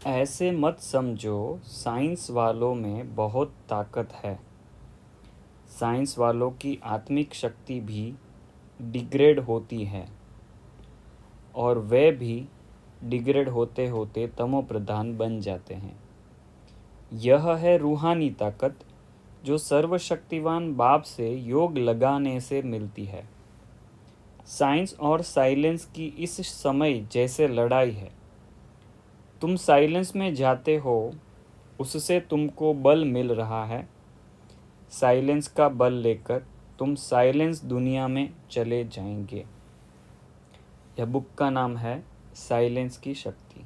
ऐसे मत समझो साइंस वालों में बहुत ताकत है। साइंस वालों की आत्मिक शक्ति भी डिग्रेड होती है और वे भी डिग्रेड होते होते तमो प्रधान बन जाते हैं। यह है रूहानी ताकत जो सर्वशक्तिवान बाप से योग लगाने से मिलती है। साइंस और साइलेंस की इस समय जैसे लड़ाई है। तुम साइलेंस में जाते हो, उससे तुमको बल मिल रहा है। साइलेंस का बल लेकर तुम साइलेंस दुनिया में चले जाएंगे। यह बुक का नाम है साइलेंस की शक्ति।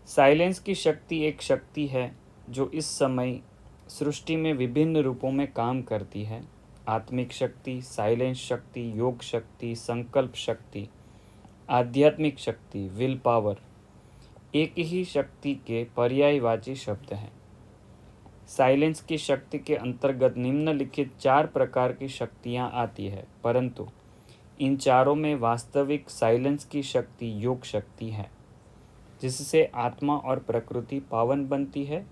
साइलेंस की शक्ति एक शक्ति है जो इस समय सृष्टि में विभिन्न रूपों में काम करती है। आत्मिक शक्ति, साइलेंस शक्ति, योग शक्ति, संकल्प शक्ति, आध्यात्मिक शक्ति, विल पावर एक ही शक्ति के पर्यायवाची शब्द हैं। साइलेंस की शक्ति के अंतर्गत निम्नलिखित 4 प्रकार की शक्तियाँ आती है, परंतु इन चारों में वास्तविक साइलेंस की शक्ति योग शक्ति है, जिससे आत्मा और प्रकृति पावन बनती है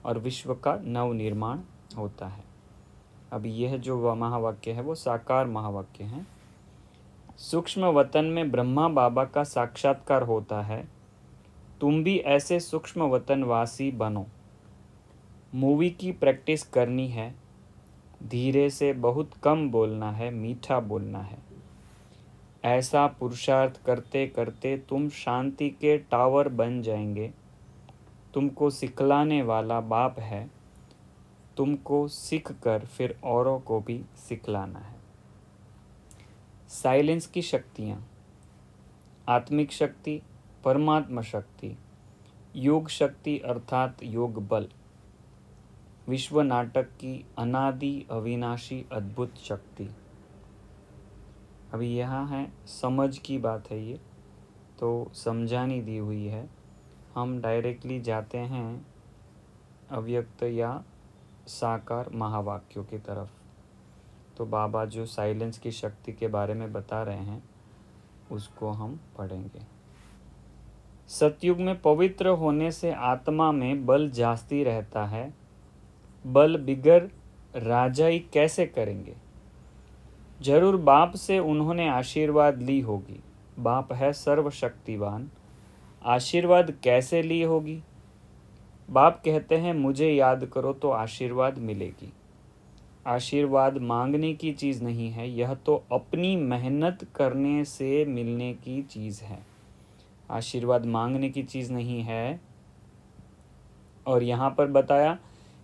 और विश्व का नवनिर्माण होता है। अब यह जो महावाक्य है वो साकार महावाक्य है। सूक्ष्म वतन में ब्रह्मा बाबा का साक्षात्कार होता है। तुम भी ऐसे सूक्ष्म वतनवासी बनो। मूवी की प्रैक्टिस करनी है। धीरे से बहुत कम बोलना है, मीठा बोलना है। ऐसा पुरुषार्थ करते करते तुम शांति के टावर बन जाएंगे। तुमको सिखलाने वाला बाप है। तुमको सीख कर फिर औरों को भी सिखलाना है। साइलेंस की शक्तियाँ: आत्मिक शक्ति, परमात्मा शक्ति, योग शक्ति अर्थात योग बल, विश्व नाटक की अनादि अविनाशी अद्भुत शक्ति। अभी यहाँ है समझ की बात है, ये तो समझानी दी हुई है। हम डायरेक्टली जाते हैं अव्यक्त या साकार महावाक्यों की तरफ। तो बाबा जो साइलेंस की शक्ति के बारे में बता रहे हैं उसको हम पढ़ेंगे। सतयुग में पवित्र होने से आत्मा में बल जास्ती रहता है। बल बिगर राजाई कैसे करेंगे? जरूर बाप से उन्होंने आशीर्वाद ली होगी। बाप है सर्वशक्तिवान, आशीर्वाद कैसे ली होगी? बाप कहते हैं मुझे याद करो तो आशीर्वाद मिलेगी। आशीर्वाद मांगने की चीज़ नहीं है, यह तो अपनी मेहनत करने से मिलने की चीज़ है। आशीर्वाद मांगने की चीज़ नहीं है। और यहाँ पर बताया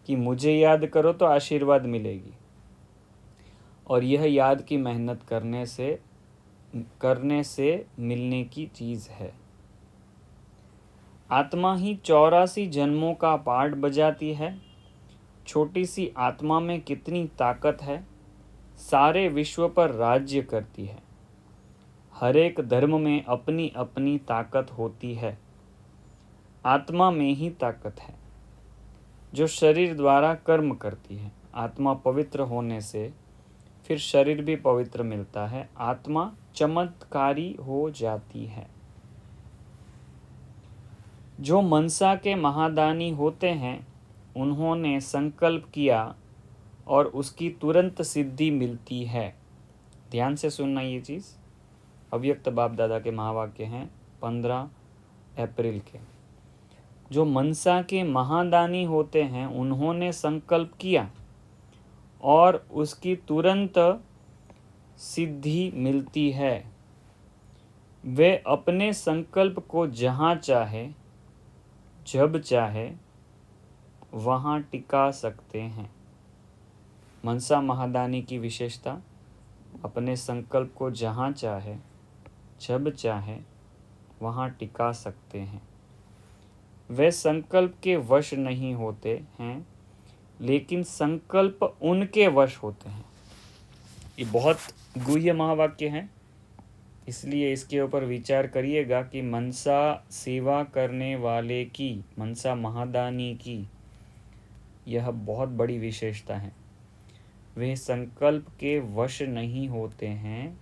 कि मुझे याद करो तो आशीर्वाद मिलेगी, और यह याद की मेहनत करने से मिलने की चीज़ है। आत्मा ही 84 जन्मों का पार्ट बजाती है। छोटी सी आत्मा में कितनी ताकत है। सारे विश्व पर राज्य करती है। हर एक धर्म में अपनी अपनी ताकत होती है। आत्मा में ही ताकत है जो शरीर द्वारा कर्म करती है। आत्मा पवित्र होने से फिर शरीर भी पवित्र मिलता है। आत्मा चमत्कारी हो जाती है। जो मनसा के महादानी होते हैं उन्होंने संकल्प किया और उसकी तुरंत सिद्धि मिलती है। ध्यान से सुनना ये चीज़। अव्यक्त बाप दादा के महावाक्य हैं 15 अप्रैल के। जो मनसा के महादानी होते हैं उन्होंने संकल्प किया और उसकी तुरंत सिद्धि मिलती है। वे अपने संकल्प को जहाँ चाहे जब चाहे वहाँ टिका सकते हैं। मनसा महादानी की विशेषता, अपने संकल्प को जहाँ चाहे जब चाहे वहाँ टिका सकते हैं। वे संकल्प के वश नहीं होते हैं, लेकिन संकल्प उनके वश होते हैं। ये बहुत गुह्य महावाक्य हैं, इसलिए इसके ऊपर विचार करिएगा कि मनसा सेवा करने वाले की, मनसा महादानी की यह बहुत बड़ी विशेषता है। वे संकल्प के वश नहीं होते हैं,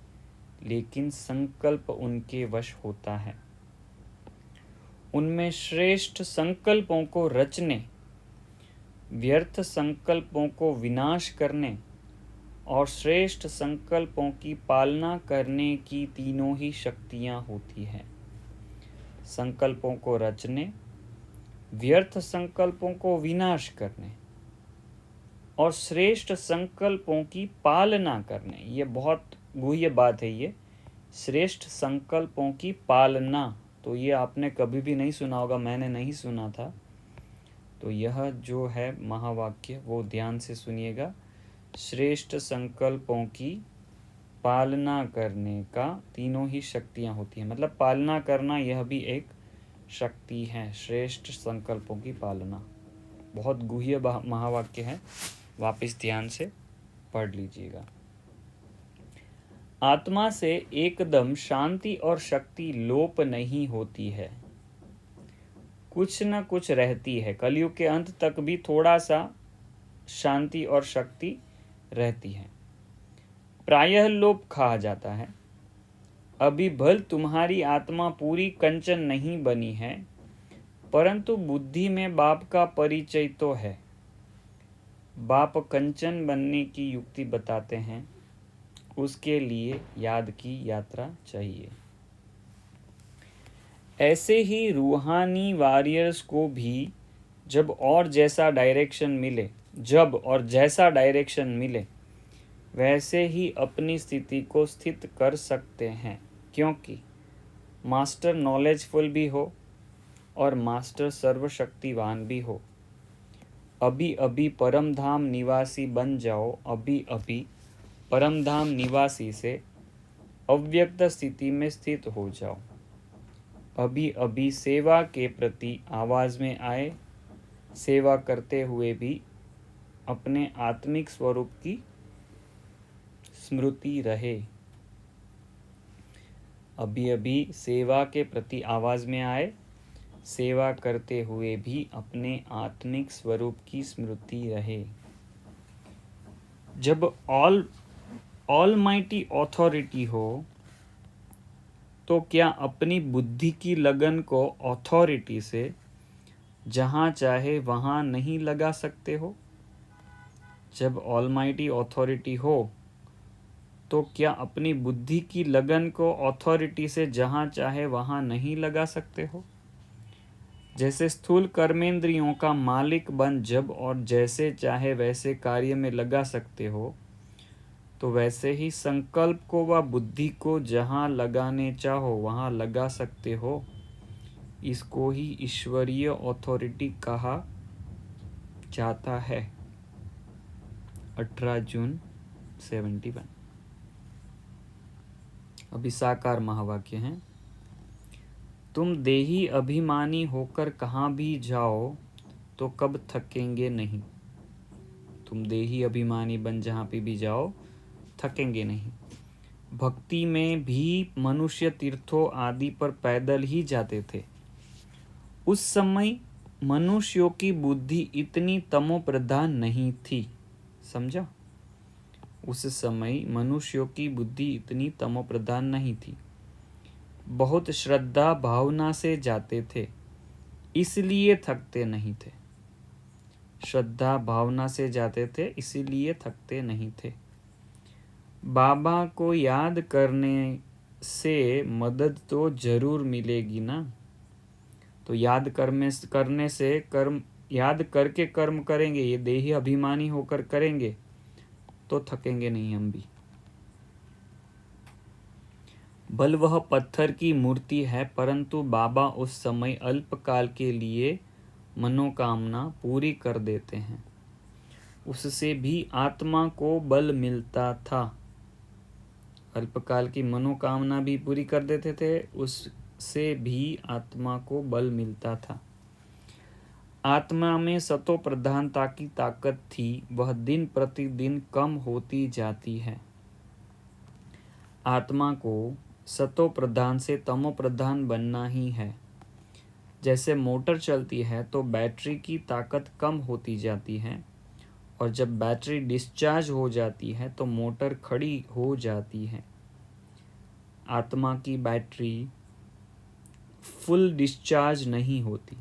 लेकिन संकल्प उनके वश होता है। उनमें श्रेष्ठ संकल्पों को रचने, व्यर्थ संकल्पों को विनाश करने और श्रेष्ठ संकल्पों की पालना करने की तीनों ही शक्तियां होती हैं। संकल्पों को रचने, व्यर्थ संकल्पों को विनाश करने और श्रेष्ठ संकल्पों की पालना करने। ये बहुत गुह्य बात है। ये श्रेष्ठ संकल्पों की पालना, तो ये आपने कभी भी नहीं सुना होगा, मैंने नहीं सुना था। तो यह जो है महावाक्य वो ध्यान से सुनिएगा। श्रेष्ठ संकल्पों की पालना करने का तीनों ही शक्तियां होती हैं, मतलब पालना करना यह भी एक शक्ति है। श्रेष्ठ संकल्पों की पालना बहुत गुह्य महावाक्य है, वापस ध्यान से पढ़ लीजिएगा। आत्मा से एकदम शांति और शक्ति लोप नहीं होती है, कुछ न कुछ रहती है। कलयुग के अंत तक भी थोड़ा सा शांति और शक्ति रहती है, प्रायः लोप खा जाता है। अभी भल तुम्हारी आत्मा पूरी कंचन नहीं बनी है, परंतु बुद्धि में बाप का परिचय तो है। बाप कंचन बनने की युक्ति बताते हैं, उसके लिए याद की यात्रा चाहिए। ऐसे ही रूहानी वॉरियर्स को भी जब और जैसा डायरेक्शन मिले वैसे ही अपनी स्थिति को स्थित कर सकते हैं, क्योंकि मास्टर नॉलेजफुल भी हो और मास्टर सर्वशक्तिवान भी हो। अभी अभी परमधाम निवासी बन जाओ, अभी अभी परमधाम निवासी से अव्यक्त स्थिति में स्थित हो जाओ। अभी अभी सेवा के प्रति आवाज में आए, सेवा करते हुए भी अपने आत्मिक स्वरूप की स्मृति रहे। अभी अभी सेवा के प्रति आवाज में आए, सेवा करते हुए भी अपने आत्मिक स्वरूप की स्मृति रहे। जब ऑलमाइटी अथॉरिटी हो तो क्या अपनी बुद्धि की लगन को अथॉरिटी से जहां चाहे वहां नहीं लगा सकते हो? जब ऑलमाइटी अथॉरिटी हो तो क्या अपनी बुद्धि की लगन को अथॉरिटी से जहां चाहे वहां नहीं लगा सकते हो? जैसे स्थूल कर्मेंद्रियों का मालिक बन जब और जैसे चाहे वैसे कार्य में लगा सकते हो, तो वैसे ही संकल्प को व बुद्धि को जहां लगाने चाहो वहां लगा सकते हो। इसको ही ईश्वरीय अथॉरिटी कहा जाता है। 18 जून 71। अभी साकार महावाक्य हैं। तुम देही अभिमानी होकर कहाँ भी जाओ तो कब थकेंगे नहीं। तुम देही अभिमानी बन जहाँ पे भी जाओ थकेंगे नहीं। भक्ति में भी मनुष्य तीर्थों आदि पर पैदल ही जाते थे। उस समय मनुष्यों की बुद्धि इतनी तमोप्रधान नहीं थी। समझा? उस समय मनुष्यों की बुद्धि इतनी तमोप्रधान नहीं थी। बहुत श्रद्धा भावना से जाते थे, इसलिए थकते नहीं थे। श्रद्धा भावना से जाते थे, इसीलिए थकते नहीं थे। बाबा को याद करने से मदद तो जरूर मिलेगी ना। तो याद करने से याद करके कर्म करेंगे, ये देही अभिमानी होकर करेंगे तो थकेंगे नहीं हम भी। भल वह पत्थर की मूर्ति है, परंतु बाबा उस समय अल्पकाल के लिए मनोकामना पूरी कर देते हैं। उससे भी आत्मा को बल मिलता था। अल्पकाल की मनोकामना भी पूरी कर देते थे, उससे भी आत्मा को बल मिलता था। आत्मा में सतो प्रधानता की ताकत थी, वह दिन प्रतिदिन कम होती जाती है। आत्मा को सतो प्रधान से तमो प्रधान बनना ही है। जैसे मोटर चलती है तो बैटरी की ताकत कम होती जाती है, और जब बैटरी डिस्चार्ज हो जाती है तो मोटर खड़ी हो जाती है। आत्मा की बैटरी फुल डिस्चार्ज नहीं होती,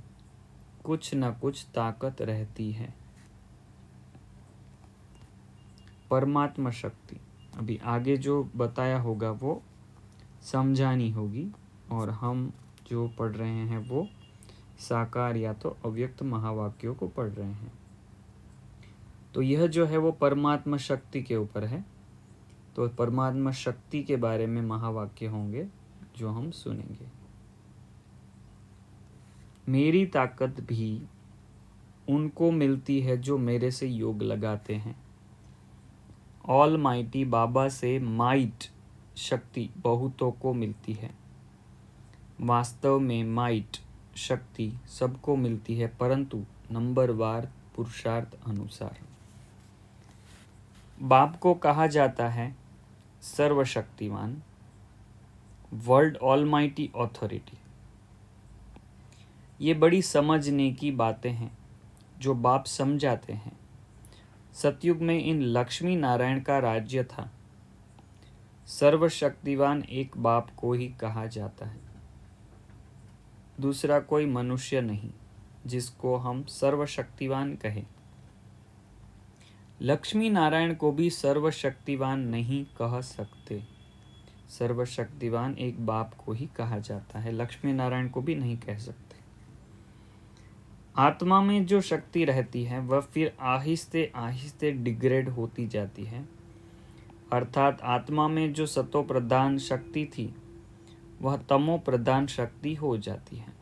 कुछ न कुछ ताकत रहती है। परमात्मा शक्ति, अभी आगे जो बताया होगा वो समझानी होगी, और हम जो पढ़ रहे हैं वो साकार या तो अव्यक्त महावाक्यों को पढ़ रहे हैं। तो यह जो है वो परमात्मा शक्ति के ऊपर है। तो परमात्मा शक्ति के बारे में महावाक्य होंगे जो हम सुनेंगे। मेरी ताकत भी उनको मिलती है जो मेरे से योग लगाते हैं। ऑल माइटी बाबा से माइट शक्ति बहुतों को मिलती है। वास्तव में माइट शक्ति सबको मिलती है, परंतु नंबरवार पुरुषार्थ अनुसार। बाप को कहा जाता है सर्वशक्तिवान, वर्ल्ड ऑलमाइटी ऑथोरिटी। ये बड़ी समझने की बातें हैं जो बाप समझाते हैं। सतयुग में इन लक्ष्मी नारायण का राज्य था। सर्वशक्तिवान एक बाप को ही कहा जाता है, दूसरा कोई मनुष्य नहीं जिसको हम सर्वशक्तिवान कहें। लक्ष्मी नारायण को भी सर्वशक्तिवान नहीं कह सकते। सर्वशक्तिवान एक बाप को ही कहा जाता है, लक्ष्मी नारायण को भी नहीं कह सकते। आत्मा में जो शक्ति रहती है वह फिर आहिस्ते आहिस्ते डिग्रेड होती जाती है, अर्थात आत्मा में जो सतो प्रधान शक्ति थी वह तमो प्रधान शक्ति हो जाती है।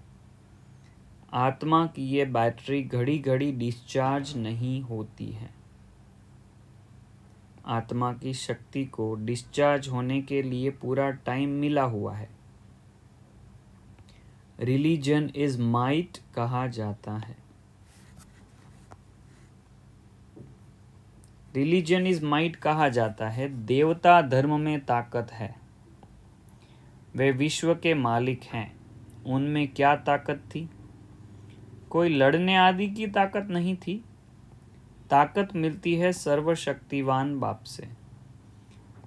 आत्मा की ये बैटरी घड़ी घड़ी डिस्चार्ज नहीं होती है। आत्मा की शक्ति को डिस्चार्ज होने के लिए पूरा टाइम मिला हुआ है। रिलीजन इज माइट कहा जाता है। रिलीजन इज माइट कहा जाता है। देवता धर्म में ताकत है, वे विश्व के मालिक हैं। उनमें क्या ताकत थी? कोई लड़ने आदि की ताकत नहीं थी। ताकत मिलती है सर्वशक्तिवान बाप से।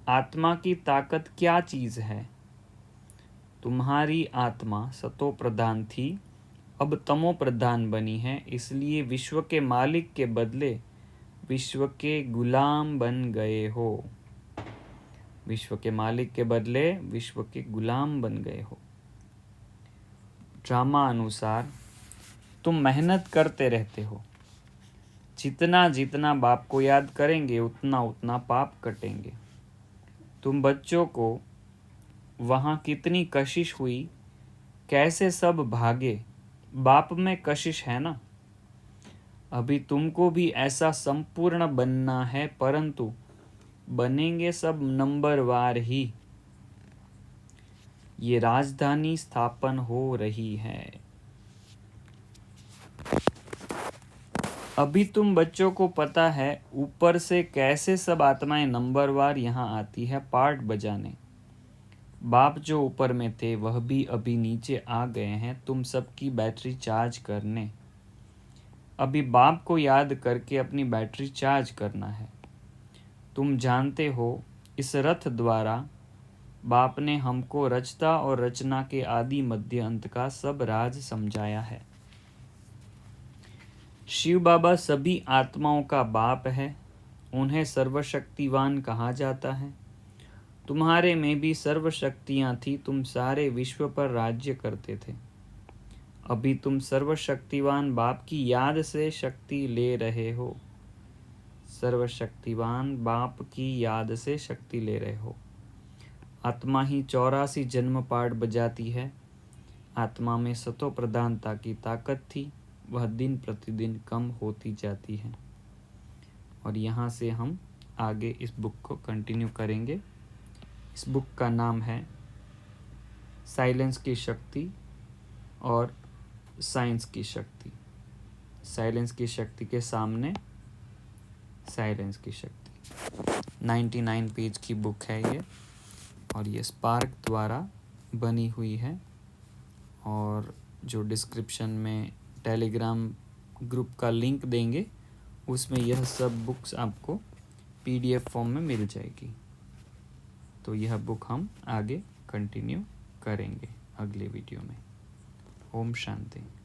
आत्मा की ताकत क्या चीज है? तुम्हारी आत्मा सतो प्रधान थी, अब तमो प्रधान बनी है, इसलिए विश्व के मालिक के बदले विश्व के गुलाम बन गए हो। विश्व के मालिक के बदले विश्व के गुलाम बन गए हो। ड्रामा अनुसार तुम मेहनत करते रहते हो। जितना जितना बाप को याद करेंगे उतना उतना पाप कटेंगे। तुम बच्चों को वहाँ कितनी कशिश हुई, कैसे सब भागे, बाप में कशिश है ना। अभी तुमको भी ऐसा संपूर्ण बनना है, परंतु बनेंगे सब नंबरवार ही। ये राजधानी स्थापन हो रही है। अभी तुम बच्चों को पता है ऊपर से कैसे सब आत्माएं नंबरवार यहाँ आती है पार्ट बजाने। बाप जो ऊपर में थे वह भी अभी नीचे आ गए हैं तुम सबकी बैटरी चार्ज करने। अभी बाप को याद करके अपनी बैटरी चार्ज करना है। तुम जानते हो इस रथ द्वारा बाप ने हमको रचता और रचना के आदि मध्य अंत का सब राज समझाया है। शिव बाबा सभी आत्माओं का बाप है, उन्हें सर्वशक्तिवान कहा जाता है। तुम्हारे में भी सर्वशक्तियाँ थी, तुम सारे विश्व पर राज्य करते थे। अभी तुम सर्वशक्तिवान बाप की याद से शक्ति ले रहे हो। सर्वशक्तिवान बाप की याद से शक्ति ले रहे हो। आत्मा ही 84 जन्म पाठ बजाती है। आत्मा में सतो प्रधानता की ताकत थी, वह दिन प्रतिदिन कम होती जाती है। और यहाँ से हम आगे इस बुक को कंटिन्यू करेंगे। इस बुक का नाम है साइलेंस की शक्ति और साइंस की शक्ति। साइलेंस की शक्ति के सामने साइलेंस की शक्ति। 99 पेज की बुक है ये, और ये स्पार्क द्वारा बनी हुई है। और जो डिस्क्रिप्शन में टेलीग्राम ग्रुप का लिंक देंगे उसमें यह सब बुक्स आपको PDF फॉर्म में मिल जाएगी। तो यह बुक हम आगे कंटिन्यू करेंगे अगले वीडियो में। ओम शांति।